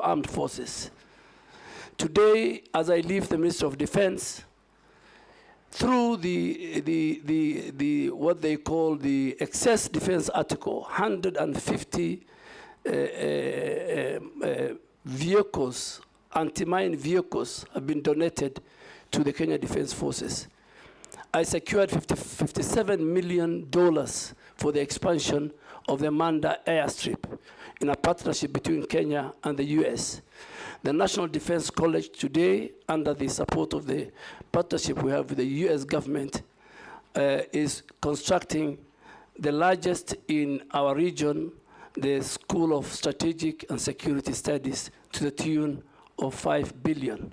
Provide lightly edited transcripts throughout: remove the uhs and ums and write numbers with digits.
armed forces. Today, as I leave the Ministry of Defense, through the what they call the excess defense article, 150 vehicles, anti-mine vehicles have been donated to the Kenya Defense Forces. I secured $57 million for the expansion of the Manda airstrip in a partnership between Kenya and the US. The National Defense College today, under the support of the partnership we have with the US government, is constructing the largest in our region, the School of Strategic and Security Studies, to the tune of $5 billion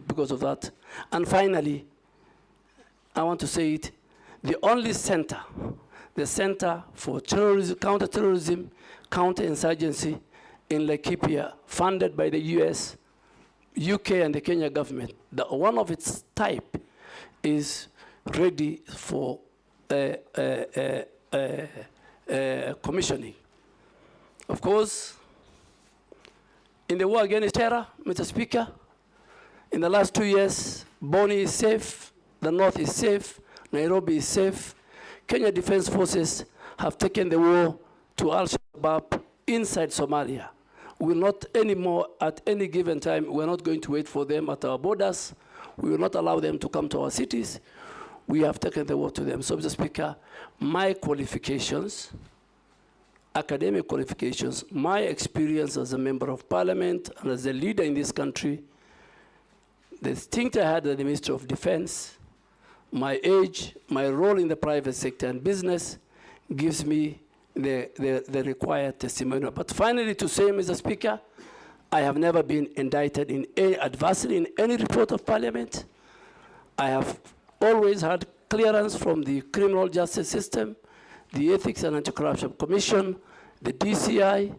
because of that. And finally, I want to say it, the only center, the Center for Terrorism, Counterterrorism, Counterinsurgency in Laikipia, funded by the US, UK, and the Kenya government. One of its type is ready for commissioning. Of course, in the war against terror, Mr. Speaker, in the last 2 years, Boni is safe, the North is safe, Nairobi is safe. Kenya Defense Forces have taken the war to Al-Shabaab inside Somalia. We will not anymore, at any given time, we're not going to wait for them at our borders. We will not allow them to come to our cities. We have taken the war to them. So, Mr. Speaker, my qualifications, academic qualifications, my experience as a member of parliament and as a leader in this country, the stint I had at the Ministry of Defense, my age, my role in the private sector and business gives me the required testimonial. But finally, to say, Mr. Speaker, I have never been indicted in any adversely in any report of parliament. I have always had clearance from the criminal justice system, the Ethics and Anti-Corruption Commission, the DCI.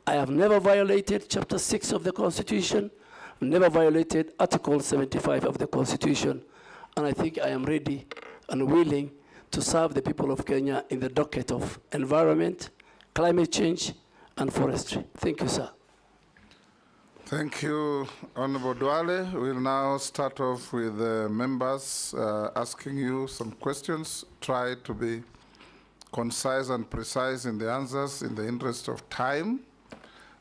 I have never violated Chapter 6 of the Constitution, never violated Article 75 of the Constitution, and I think I am ready and willing to serve the people of Kenya in the docket of environment, climate change, and forestry. Thank you, sir. Thank you, Honorable Duale. We'll now start off with members asking you some questions. Try to be concise and precise in the answers in the interest of time.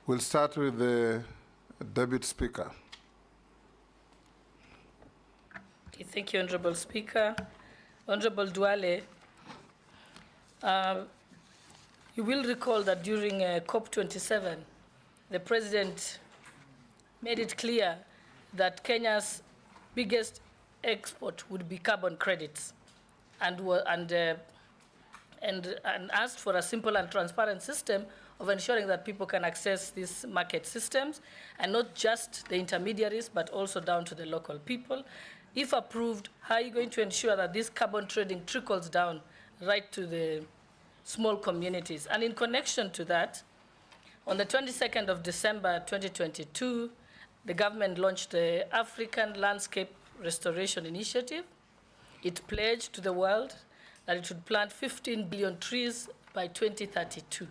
We'll start with the Deputy Speaker. Okay, thank you, Honorable Speaker. Honorable Duale, you will recall that during COP27, the President made it clear that Kenya's biggest export would be carbon credits, and asked for a simple and transparent system of ensuring that people can access these market systems, and not just the intermediaries, but also down to the local people. If approved, how are you going to ensure that this carbon trading trickles down right to the small communities? And in connection to that, on the 22nd of December 2022, the government launched the African Landscape Restoration Initiative. It pledged to the world that it should plant 15 billion trees by 2032.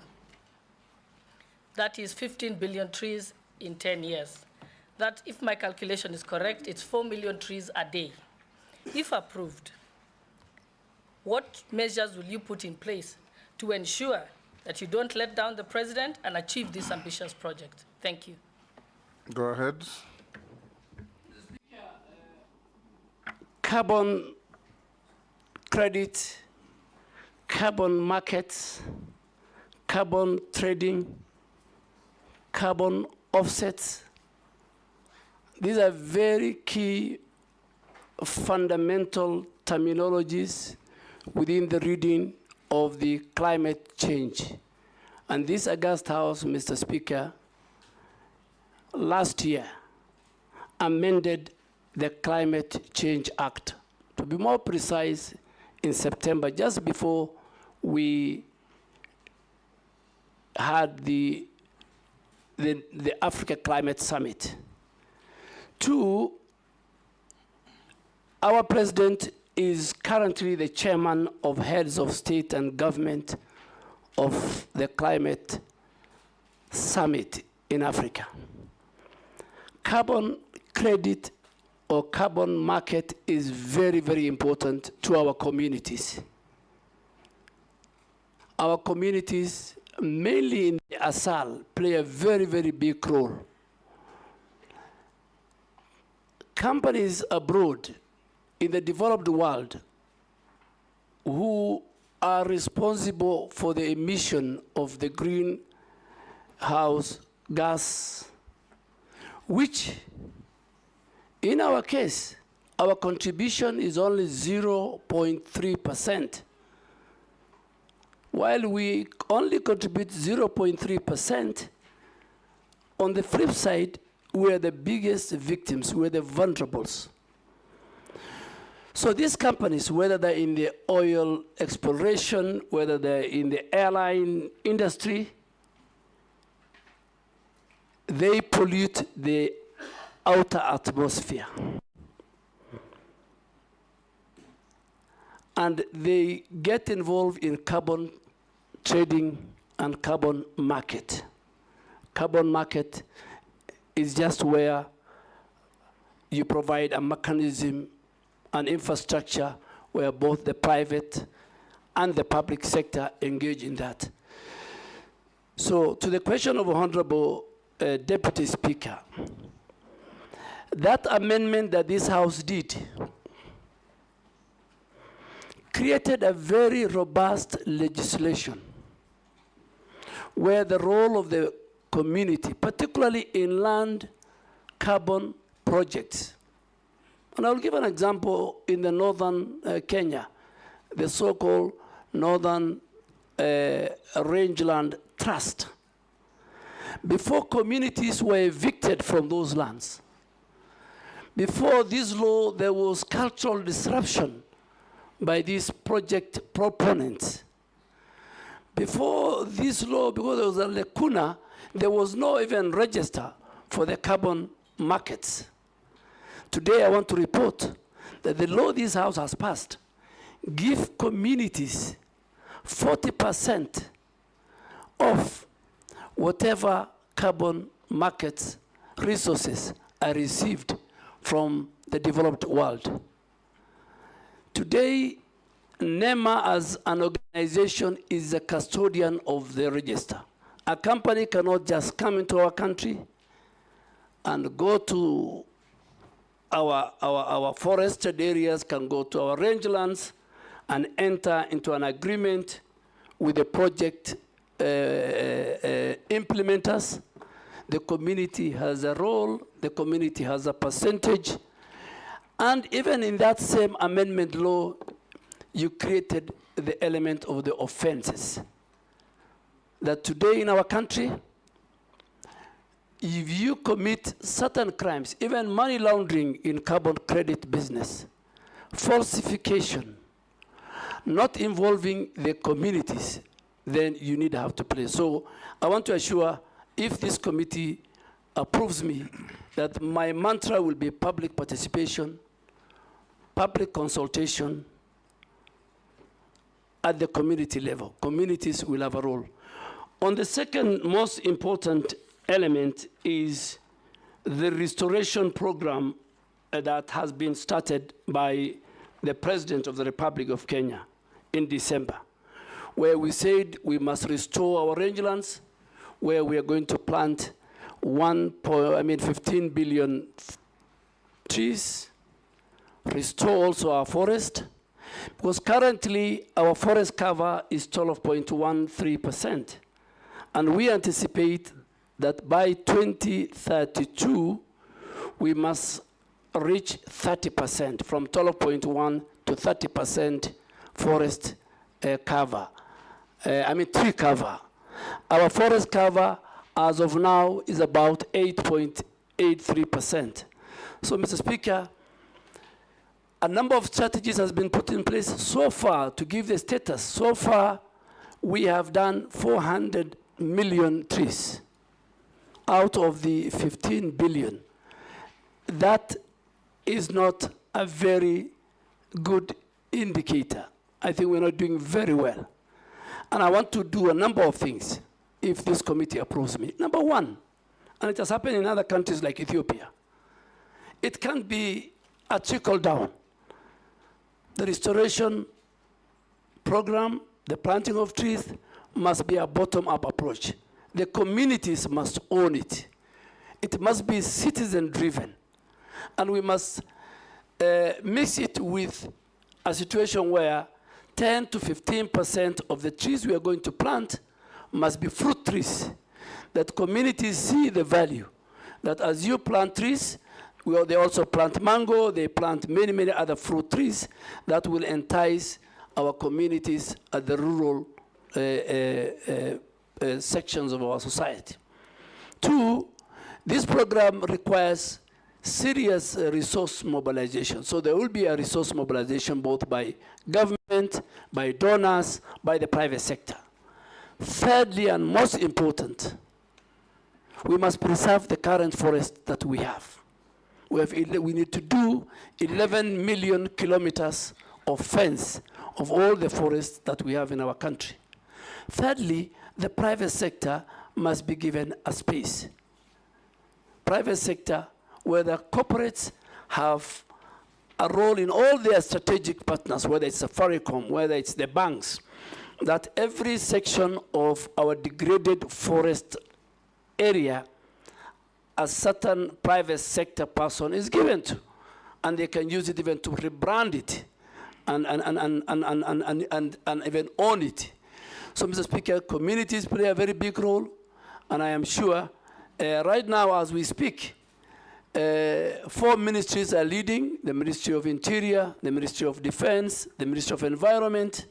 That is 15 billion trees in 10 years. That, if my calculation is correct, it's 4 million trees a day. If approved, what measures will you put in place to ensure that you don't let down the President and achieve this ambitious project? Thank you. Go ahead. Carbon credit, carbon markets, carbon trading, carbon offsets. These are very key fundamental terminologies within the reading of the climate change. And this August House, Mr. Speaker, last year amended the Climate Change Act. To be more precise, in September, just before we had the Africa Climate Summit. Two, our president is currently the chairman of heads of state and government of the Climate Summit in Africa. carbon credit or carbon market is very, very important to our communities. Our communities, mainly in the ASAL, play a very, very big role. Companies abroad in the developed world who are responsible for the emission of the greenhouse gas, which in our case, our contribution is only 0.3%. While we only contribute 0.3%, on the flip side, we are the biggest victims, we're the vulnerables. So these companies, whether they're in the oil exploration, whether they're in the airline industry, they pollute the outer atmosphere. And they get involved in carbon trading and carbon market. Carbon market is just where you provide a mechanism, an infrastructure where both the private and the public sector engage in that. So to the question of Honorable Deputy Speaker, that amendment that this House did created a very robust legislation where the role of the community, particularly inland carbon projects. And I'll give an example in the northern Kenya, the so-called Northern Rangeland Trust. Before communities were evicted from those lands, before this law, there was cultural disruption by these project proponents. Before this law, because there was a lacuna, there was no even register for the carbon markets. Today I want to report that the law this House has passed give communities 40% of whatever carbon markets resources are received from the developed world. Today, NEMA as an organization is a custodian of the register. A company cannot just come into our country and go to our forested areas, can go to our rangelands and enter into an agreement with the project implementers. The community has a role, the community has a percentage, and even in that same amendment law, you created the element of the offenses. That today in our country, if you commit certain crimes, even money laundering in carbon credit business, falsification, not involving the communities, then you need to have to play. So I want to assure, if this committee approves me, that my mantra will be public participation, public consultation at the community level. Communities will have a role. On the second most important element is the restoration program that has been started by the President of the Republic of Kenya in December, where we said we must restore our rangelands, where we are going to plant 15 billion trees, restore also our forest, because currently our forest cover is 12.13%. And we anticipate that by 2032, we must reach 30%, from 12.1 to 30% forest cover. Tree cover. Our forest cover, as of now, is about 8.83%. So, Mr. Speaker, a number of strategies has been put in place so far to give the status. So far, we have done 400 million trees out of the 15 billion. That is not a very good indicator. I think we're not doing very well. And I want to do a number of things if this committee approves me. Number one, and it has happened in other countries like Ethiopia, it can't be a trickle down. The restoration program, the planting of trees, must be a bottom-up approach. The communities must own it. It must be citizen-driven. And we must mix it with a situation where 10 to 15% of the trees we are going to plant must be fruit trees, that communities see the value, that as you plant trees, they also plant mango, they plant many, many other fruit trees that will entice our communities at the rural sections of our society. Two, this program requires serious resource mobilization. So there will be a resource mobilization both by government, by donors, by the private sector. Thirdly, and most important, we must preserve the current forest that we have. We need to do 11 million kilometers of fence of all the forests that we have in our country. Thirdly, the private sector must be given a space. Private sector, where the corporates have a role in all their strategic partners, whether it's Safaricom, whether it's the banks, that every section of our degraded forest area, a certain private sector person is given to, and they can use it even to rebrand it and even own it. So, Mr. Speaker, communities play a very big role, and I am sure right now as we speak, 4 ministries are leading: the Ministry of Interior, the Ministry of Defense, the Ministry of Environment.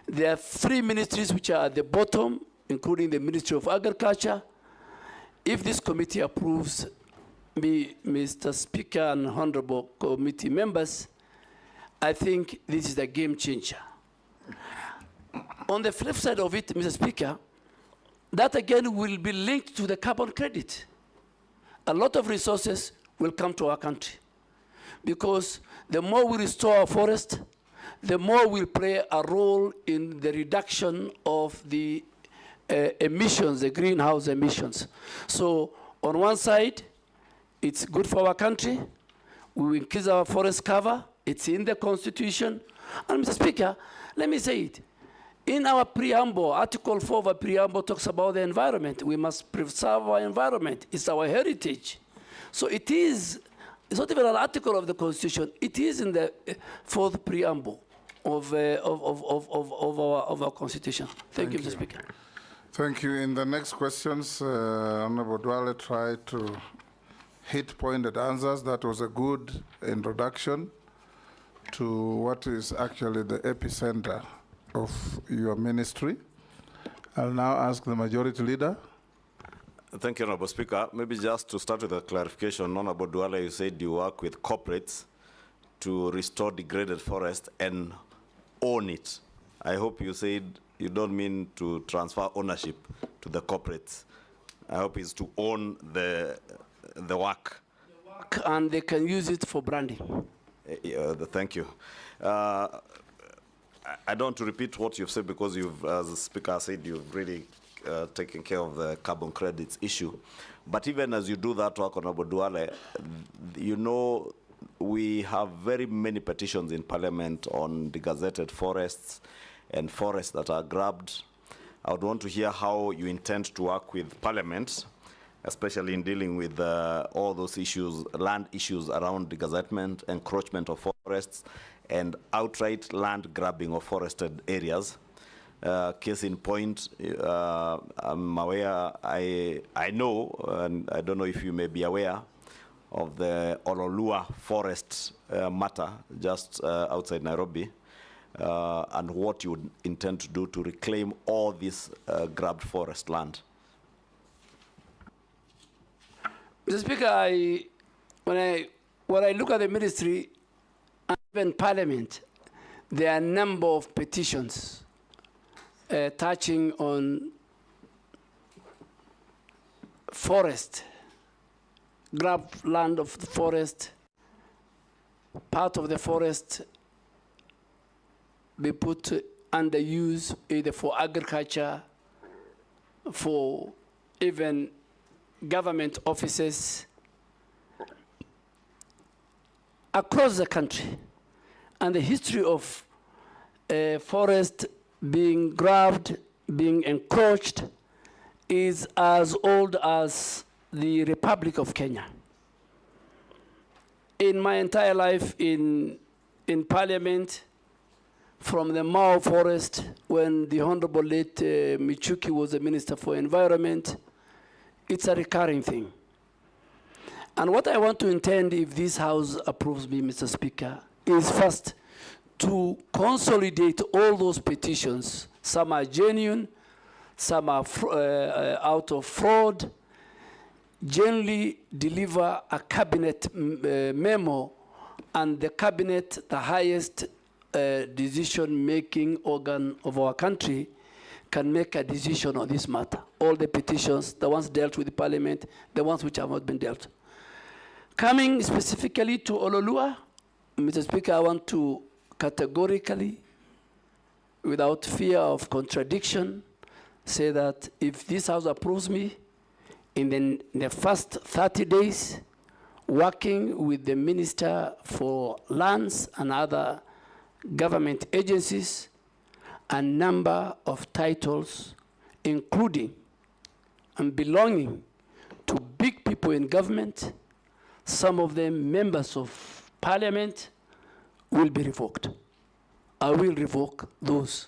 There are 3 ministries which are at the bottom, including the Ministry of Agriculture. If this committee approves me, Mr. Speaker and honorable committee members, I think this is a game changer. On the flip side of it, Mr. Speaker, that again will be linked to the carbon credit. A lot of resources will come to our country, because the more we restore our forest, the more we'll play a role in the reduction of the emissions, the greenhouse emissions. So on one side, it's good for our country. We will increase our forest cover. It's in the Constitution. And Mr. Speaker, let me say it. In our preamble, Article 4 of our preamble talks about the environment. We must preserve our environment. It's our heritage. So it is, it's not even an article of the Constitution. It is in the 4th preamble of our Constitution. Thank you, Mr. Speaker. Thank you. In the next questions, Honorable Duale tried to hit pointed answers. That was a good introduction to what is actually the epicenter of your ministry. I'll now ask the Majority Leader. Thank you, Honorable Speaker. Maybe just to start with a clarification, Honorable Duale, you said you work with corporates to restore degraded forest and own it. I hope you said you don't mean to transfer ownership to the corporates. I hope it's to own the work. And they can use it for branding. Thank you. I don't want to repeat what you've said, because you've, as the Speaker said, you've really taken care of the carbon credits issue. But even as you do that work, Honorable Duale, you know, we have very many petitions in Parliament on degazetted forests and forests that are grabbed. I would want to hear how you intend to work with Parliament, especially in dealing with all those issues, land issues around degazettement, encroachment of forests, and outright land grabbing of forested areas. Case in point, I'm aware, I know, and I don't know if you may be aware of the Ololua forest matter just outside Nairobi, and what you would intend to do to reclaim all this grabbed forest land. Mr. Speaker, when I look at the ministry and even Parliament, there are a number of petitions touching on forest, grab land of the forest, part of the forest be put under use either for agriculture, for even government offices. across the country. And the history of forest being grabbed, being encroached, is as old as the Republic of Kenya. In my entire life in Parliament, from the Mao Forest, when the Honorable late Michuki was the Minister for Environment, it's a recurring thing. And what I want to intend, if this House approves me, Mr. Speaker, is first to consolidate all those petitions. Some are genuine, some are out of fraud. Generally deliver a cabinet memo, and the cabinet, the highest decision-making organ of our country, can make a decision on this matter. All the petitions, the ones dealt with the Parliament, the ones which have not been dealt. Coming specifically to Ololua, Mr. Speaker, I want to categorically, without fear of contradiction, say that if this House approves me, in the first 30 days, working with the Minister for Lands and other government agencies, a number of titles, including and belonging to big people in government, some of them members of Parliament, will be revoked. I will revoke those.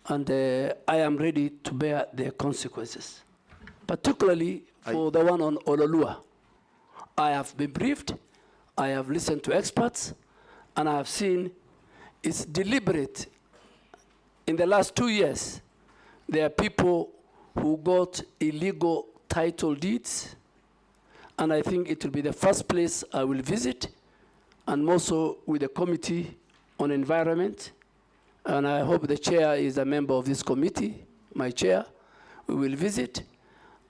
And I am ready to bear the consequences, particularly for the one on Ololua. I have been briefed, I have listened to experts, and I have seen it's deliberate. In the last 2 years, there are people who got illegal title deeds, and I think it will be the first place I will visit, and also with the Committee on Environment. And I hope the chair is a member of this committee, my chair. We will visit.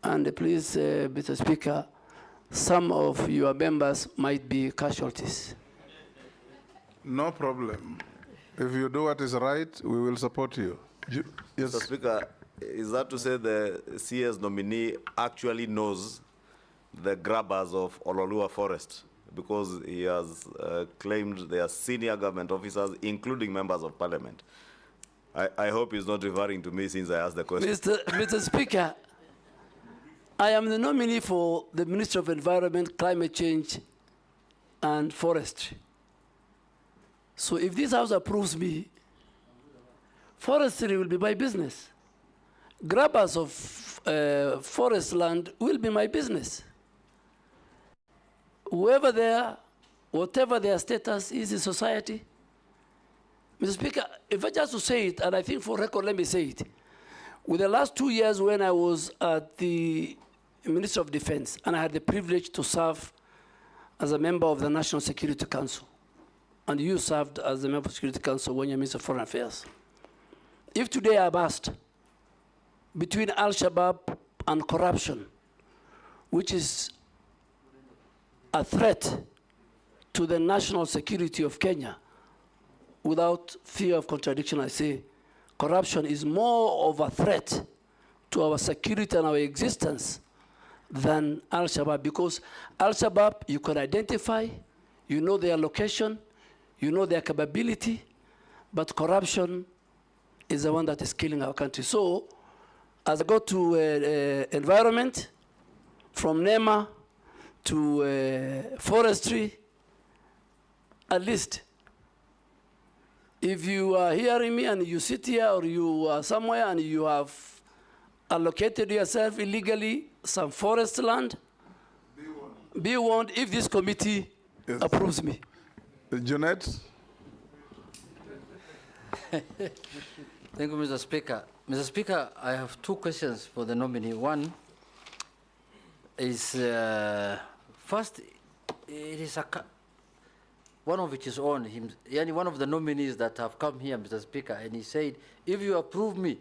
And please, Mr. Speaker, some of your members might be casualties. No problem. If you do what is right, we will support you. Yes. Mr. Speaker, is that to say the CS nominee actually knows the grabbers of Ololua Forest? Because he has claimed they are senior government officers, including members of Parliament. I hope he's not referring to me since I asked the question. Mr. Speaker, I am the nominee for the Minister of Environment, Climate Change, and Forestry. So if this House approves me, forestry will be my business. Grabbers of forest land will be my business. Whoever they are, whatever their status is in society. Mr. Speaker, if I just to say it, and I think for record, let me say it. With the last 2 years when I was at the Minister of Defense, and I had the privilege to serve as a member of the National Security Council, and you served as a member of the Security Council when you're Minister of Foreign Affairs. If today I'm asked between Al-Shabaab and corruption, which is a threat to the national security of Kenya, without fear of contradiction, I say corruption is more of a threat to our security and our existence than Al-Shabaab, because Al-Shabaab, you can identify, you know their location, you know their capability, but corruption is the one that is killing our country. So, as I go to environment, from NEMA to forestry, at least, if you are hearing me and you sit here or you are somewhere and you have allocated yourself illegally some forest land, be warned if this committee approves me. Junet? Thank you, Mr. Speaker. Mr. Speaker, I have 2 questions for the nominee. One is, first, it is one of which is on him, one of the nominees that have come here, Mr. Speaker, and he said, if you approve me,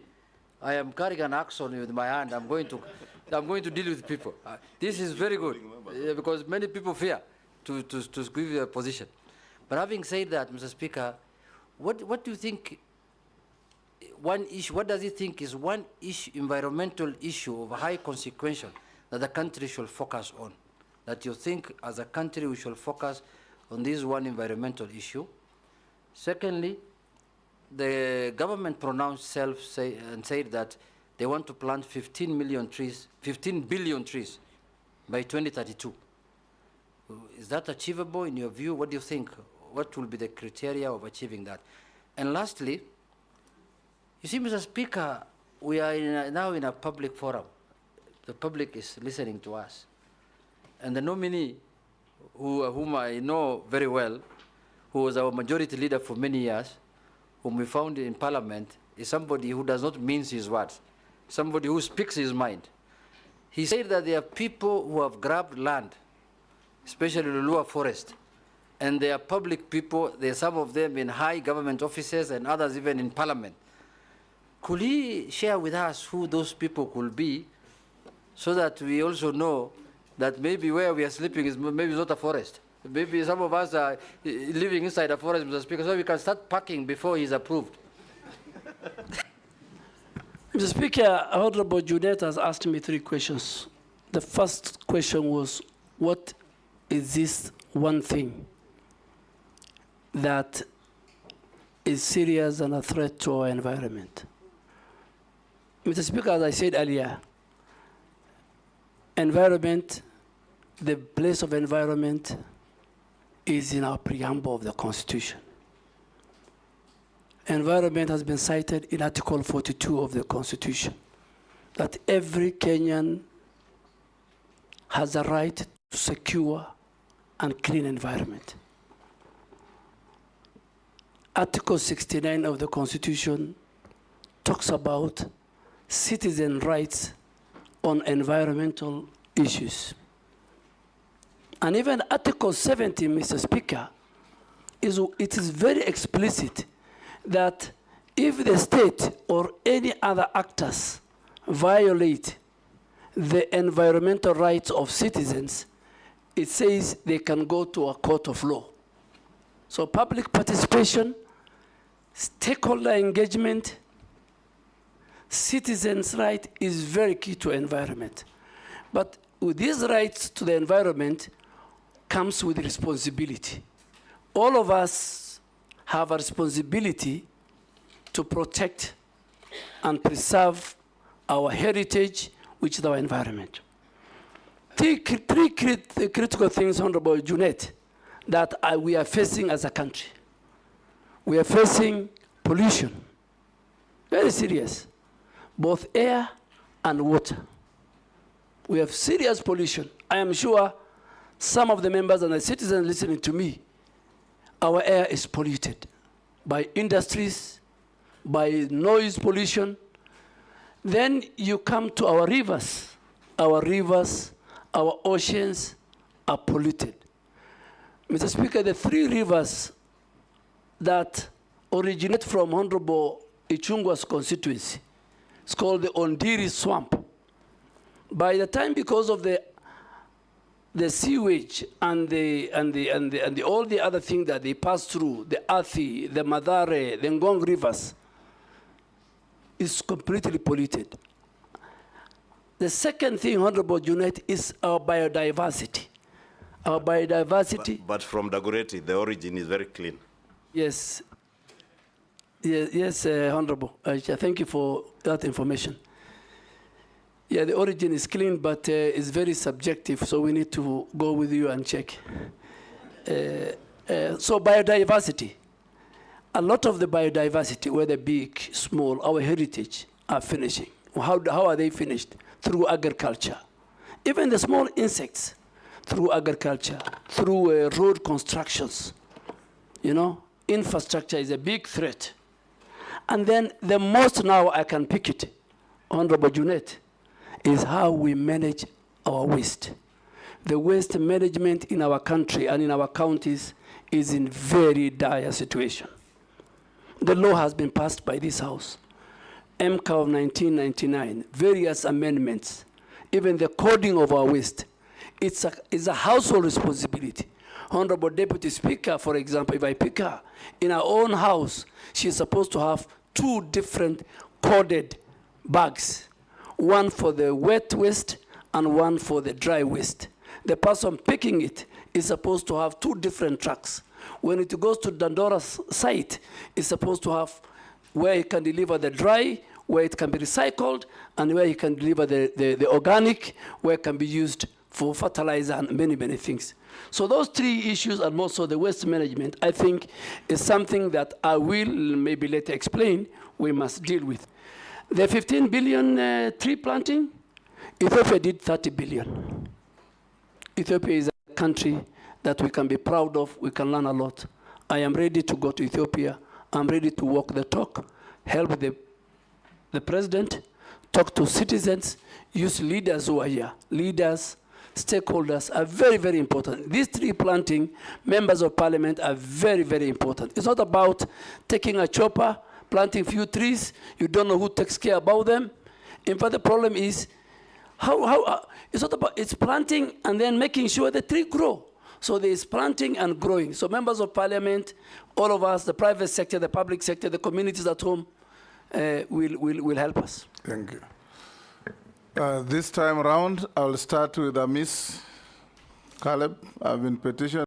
I am carrying an axe on with my hand. I'm going to deal with people. This is very good, because many people fear to give their position. But having said that, Mr. Speaker, what do you think? One issue. What does he think is one issue, environmental issue of high consequence that the country should focus on? That you think, as a country, we should focus on this one environmental issue. Secondly, the government pronounced and said that they want to plant 15 billion trees by 2032. Is that achievable in your view? What do you think? What will be the criteria of achieving that? And lastly, you see, Mr. Speaker, we are now in a public forum. The public is listening to us. And the nominee, whom I know very well, who was our majority leader for many years, whom we found in Parliament, is somebody who does not mince his words, somebody who speaks his mind. He said that there are people who have grabbed land, especially the Lua forest, and they are public people. There are some of them in high government offices and others even in Parliament. Could he share with us who those people could be, so that we also know that maybe where we are sleeping is maybe not a forest? Maybe some of us are living inside a forest, Mr. Speaker, so we can start packing before he's approved. Mr. Speaker, Honorable Junet has asked me 3 questions. The first question was, what is this one thing that is serious and a threat to our environment? Mr. Speaker, as I said earlier, environment, the place of environment is in our preamble of the Constitution. Environment has been cited in Article 42 of the Constitution, that every Kenyan has a right to secure and clean environment. Article 69 of the Constitution talks about citizen rights on environmental issues. And even Article 70, Mr. Speaker, it is very explicit that if the state or any other actors violate the environmental rights of citizens, it says they can go to a court of law. So public participation, stakeholder engagement, citizens' right is very key to environment. But with these rights to the environment comes with responsibility. All of us have a responsibility to protect and preserve our heritage, which is our environment. Three critical things, Honorable Junet, that we are facing as a country. We are facing pollution, very serious, both air and water. We have serious pollution. I am sure some of the members and the citizens listening to me, our air is polluted by industries, by noise pollution. Then you come to our rivers. Our oceans are polluted. Mr. Speaker, the 3 rivers that originate from Honorable Ichungwa's constituency, it's called the Ondiri Swamp. By the time, because of the sewage and all the other things that they pass through, the Athi, the Madare, the Ngong rivers, is completely polluted. The second thing, Honorable Junet, is our biodiversity. Our biodiversity. But from Dagoretti, the origin is very clean. Yes. Yes, Honorable. Thank you for that information. Yeah, the origin is clean, but it's very subjective, so we need to go with you and check. So biodiversity. A lot of the biodiversity, whether big, small, our heritage, are finishing. How are they finished? Through agriculture. Even the small insects, through agriculture, through road constructions. You know, infrastructure is a big threat. And then the most now I can pick it, Honorable Junet, is how we manage our waste. The waste management in our country and in our counties is in very dire situation. The law has been passed by this House. MCA of 1999, various amendments, even the coding of our waste. It's a household responsibility. Honorable Deputy Speaker, for example, if I pick her, in her own house, she's supposed to have 2 different coded bags, one for the wet waste and one for the dry waste. the person picking it is supposed to have 2 different trucks. When it goes to Dandora's site, it's supposed to have where he can deliver the dry, where it can be recycled, and where he can deliver the organic, where it can be used for fertilizer and many, many things. So those 3 issues, and also the waste management, I think is something that I will maybe later explain we must deal with. The 15 billion tree planting, Ethiopia did 30 billion. Ethiopia is a country that we can be proud of, we can learn a lot. I am ready to go to Ethiopia. I'm ready to walk the talk, help the president, talk to citizens, use leaders who are here. Leaders, stakeholders are very, very important. These tree planting members of parliament are very, very important. It's not about taking a chopper, planting few trees, you don't know who takes care about them. In fact, the problem is, it's not about, it's planting and then making sure the tree grow. So there is planting and growing. So members of parliament, all of us, the private sector, the public sector, the communities at home, will help us. Thank you. This time around, I'll start with Miss Caleb. I've been petitioned.